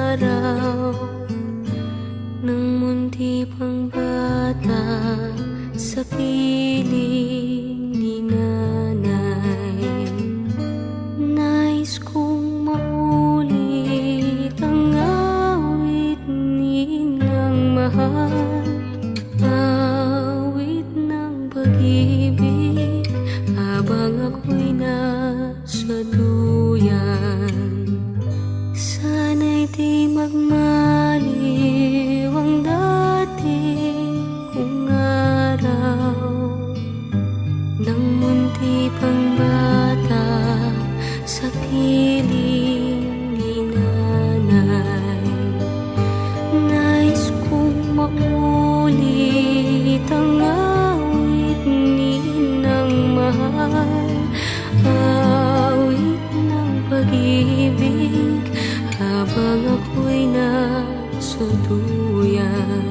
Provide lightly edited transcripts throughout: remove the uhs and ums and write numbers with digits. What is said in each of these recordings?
araw ng munti pang bata sa piling ni nanay. Nais kong maulit ang awit ninang mahal, awit ng pag-ibig habang ako'y nasa duyan. Sana'y di magmaliw ang dati kong araw ng munti pang bata sa piling ni nanay. Nais kong maulit ang awit ninang mahal, awit ng pag-ibig habang ako'y nasa duyan.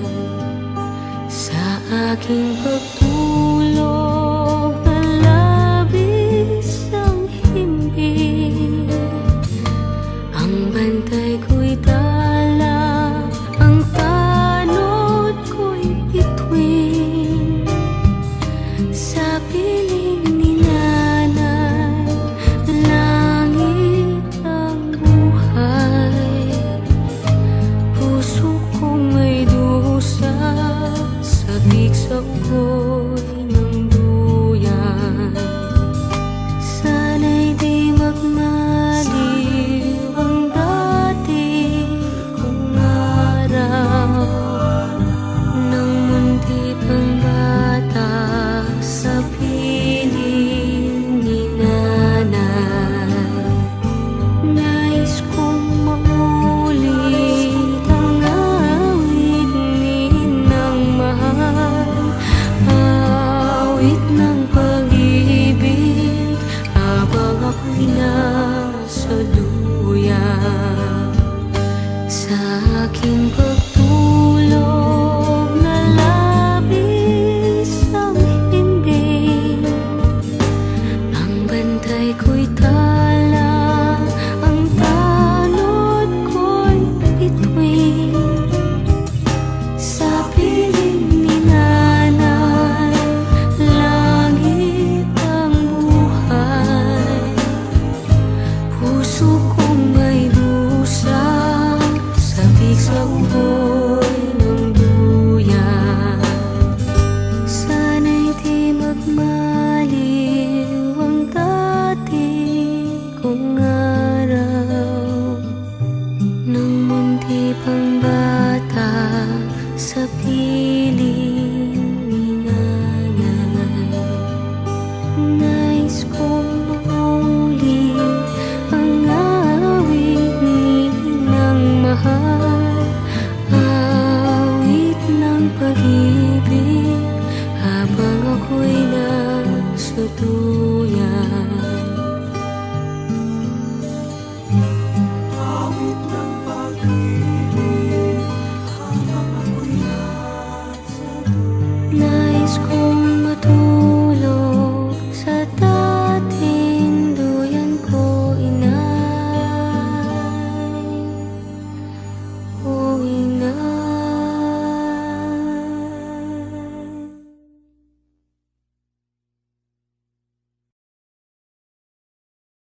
Sa aking pagtulog na labis ang himbing, ang bantay ko'y dala, ang tanod ko'y bituin. Sa piling ni nanay, langit ang buhay. Puso kong may dusa, sabik sa ugoy ng duyan. Sana'y di magmaliw ang dati kong araw ng munti pang bata sa piling ni nanay. Nais kong maulit ang awit ninang mahal, awit ng pag-ibig habang ako'y nasa duyan. Sa aking pagtulog na labis ang himbing, ang bantay ko'y tala, ang tanod ko'y bituin. Sa piling ni nanay, langit ang buhay. Puso kong may dusa, sabik sa ugoy ng duyan. Sana'y di magmaliw ang dati kong araw ng munti pang bata sa piling ni nanay. Nais kong maulit ang awit ninang mahal, awit ng pag-ibig habang ako'y nasa duyan. Awit ng pag-ibig habang ako'y nasa duyan. Nais kong